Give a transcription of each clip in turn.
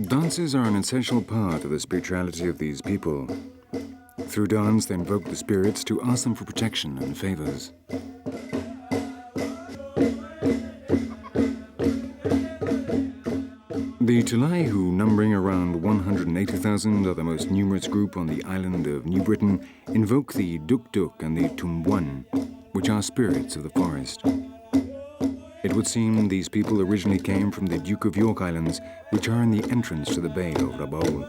Dances are an essential part of the spirituality of these people. Through dance, they invoke the spirits to ask them for protection and favors. The Tolai, who, numbering around 180,000, are the most numerous group on the island of New Britain, invoke the Duk-Duk and the Tumbuan, which are spirits of the forest. It would seem these people originally came from the Duke of York Islands, which are in the entrance to the Bay of Rabaul.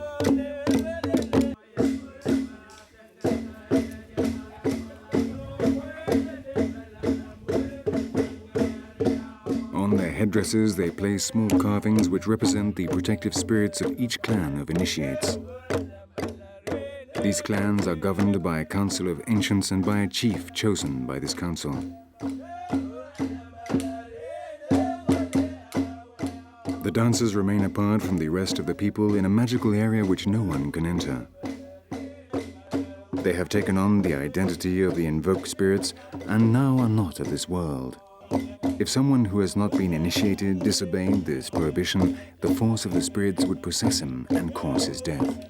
On their headdresses, they place small carvings which represent the protective spirits of each clan of initiates. These clans are governed by a council of ancients and by a chief chosen by this council. The dancers remain apart from the rest of the people in a magical area which no one can enter. They have taken on the identity of the invoked spirits and now are not of this world. If someone who has not been initiated disobeyed this prohibition, the force of the spirits would possess him and cause his death.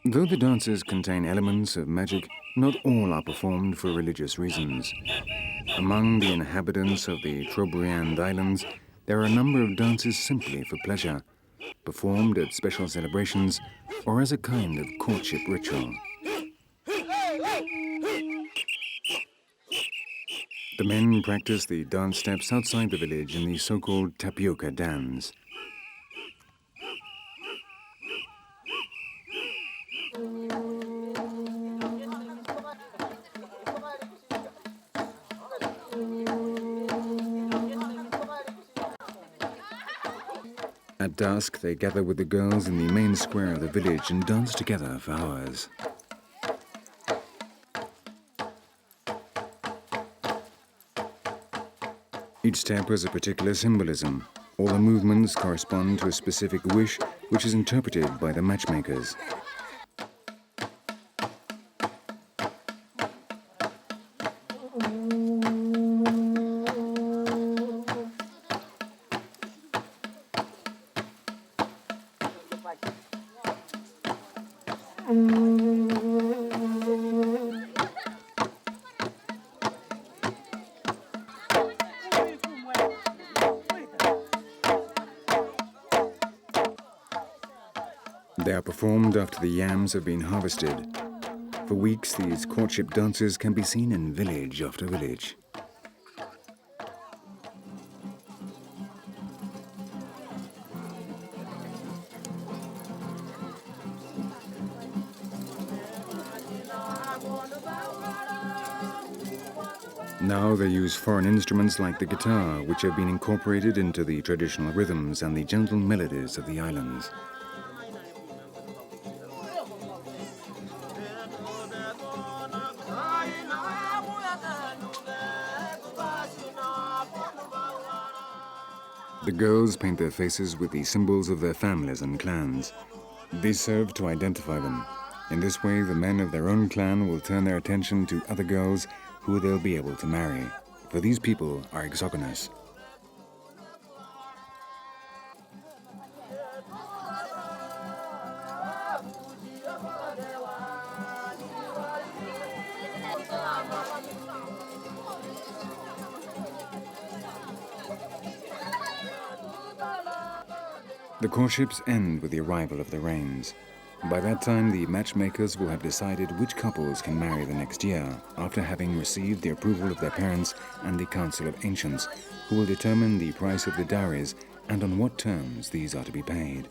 Though the dances contain elements of magic, not all are performed for religious reasons. Among the inhabitants of the Trobriand Islands, there are a number of dances simply for pleasure, performed at special celebrations or as a kind of courtship ritual. The men practice the dance steps outside the village in the so-called tapioca dance. At dusk, they gather with the girls in the main square of the village and dance together for hours. Each step has a particular symbolism. All the movements correspond to a specific wish, which is interpreted by the matchmakers. They are performed after the yams have been harvested. For weeks, these courtship dances can be seen in village after village. Now they use foreign instruments like the guitar, which have been incorporated into the traditional rhythms and the gentle melodies of the islands. The girls paint their faces with the symbols of their families and clans. These serve to identify them. In this way, the men of their own clan will turn their attention to other girls who they'll be able to marry, for these people are exogenous. The courtships end with the arrival of the rains. By that time, the matchmakers will have decided which couples can marry the next year, after having received the approval of their parents and the Council of Ancients, who will determine the price of the dowries and on what terms these are to be paid.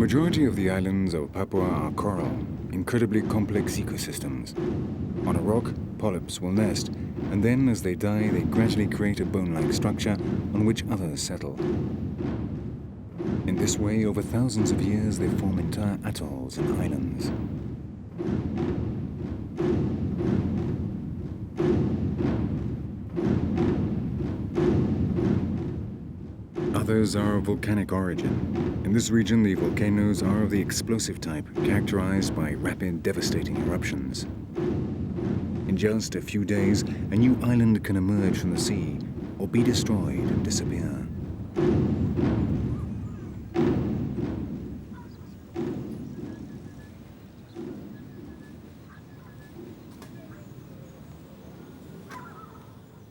majority of the islands of Papua are coral, incredibly complex ecosystems. On a rock, polyps will nest, and then as they die, they gradually create a bone-like structure on which others settle. In this way, over thousands of years, they form entire atolls and islands. Others are of volcanic origin. In this region, the volcanoes are of the explosive type, characterized by rapid, devastating eruptions. In just a few days, a new island can emerge from the sea or be destroyed and disappear.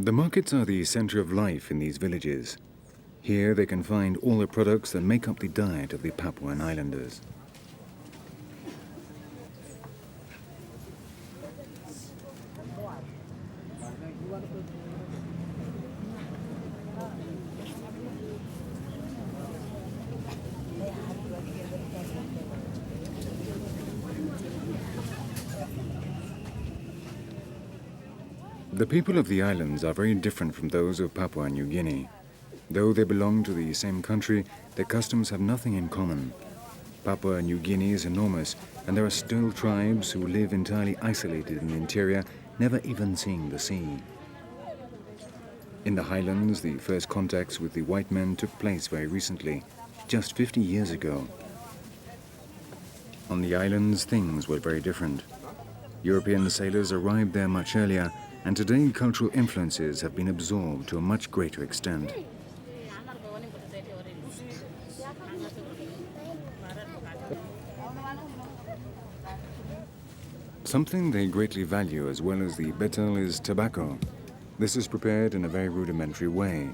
The markets are the center of life in these villages. Here they can find all the products that make up the diet of the Papuan Islanders. The people of the islands are very different from those of Papua New Guinea. Though they belong to the same country, their customs have nothing in common. Papua New Guinea is enormous, and there are still tribes who live entirely isolated in the interior, never even seeing the sea. In the highlands, the first contacts with the white men took place very recently, just 50 years ago. On the islands, things were very different. European sailors arrived there much earlier, and today cultural influences have been absorbed to a much greater extent. Something they greatly value as well as the betel is tobacco. This is prepared in a very rudimentary way.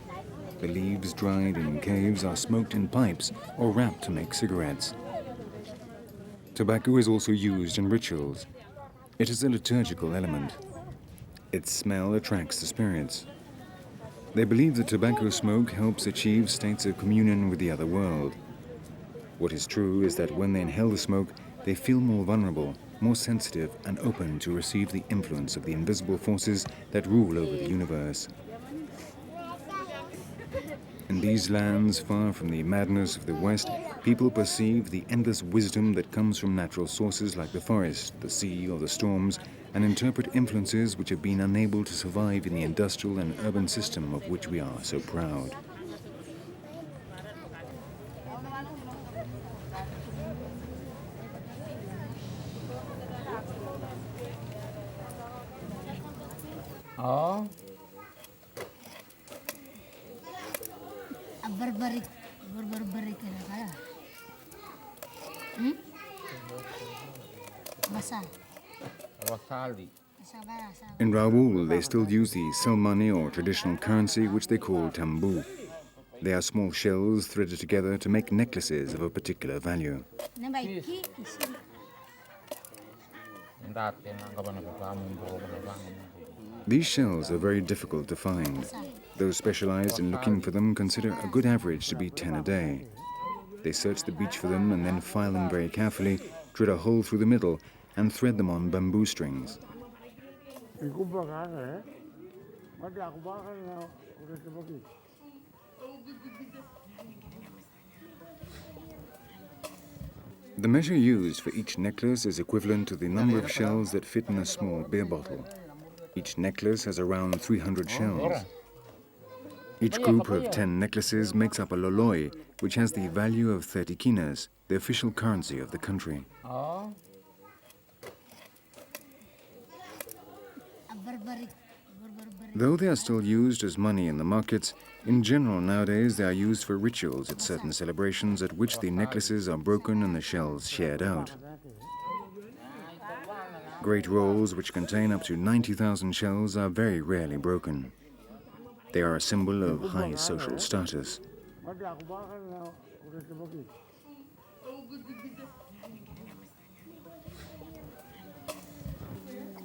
The leaves dried in caves are smoked in pipes or wrapped to make cigarettes. Tobacco is also used in rituals. It is a liturgical element. Its smell attracts the spirits. They believe that tobacco smoke helps achieve states of communion with the other world. What is true is that when they inhale the smoke, they feel more vulnerable, more sensitive, and open to receive the influence of the invisible forces that rule over the universe. In these lands, far from the madness of the West, people perceive the endless wisdom that comes from natural sources like the forest, the sea, or the storms, and interpret influences which have been unable to survive in the industrial and urban system of which we are so proud. Oh. Berberik kaya. Masa. Wasali. In Raoul, they still use the cell money or traditional currency which they call tambu. They are small shells threaded together to make necklaces of a particular value. These shells are very difficult to find. Those specialized in looking for them consider a good average to be 10 a day. They search the beach for them and then file them very carefully, drill a hole through the middle, and thread them on bamboo strings. The measure used for each necklace is equivalent to the number of shells that fit in a small beer bottle. Each necklace has around 300 shells. Each group of 10 necklaces makes up a loloi, which has the value of 30 kinas, the official currency of the country. Though they are still used as money in the markets, in general nowadays they are used for rituals at certain celebrations at which the necklaces are broken and the shells shared out. Great rolls which contain up to 90,000 shells are very rarely broken. They are a symbol of high social status.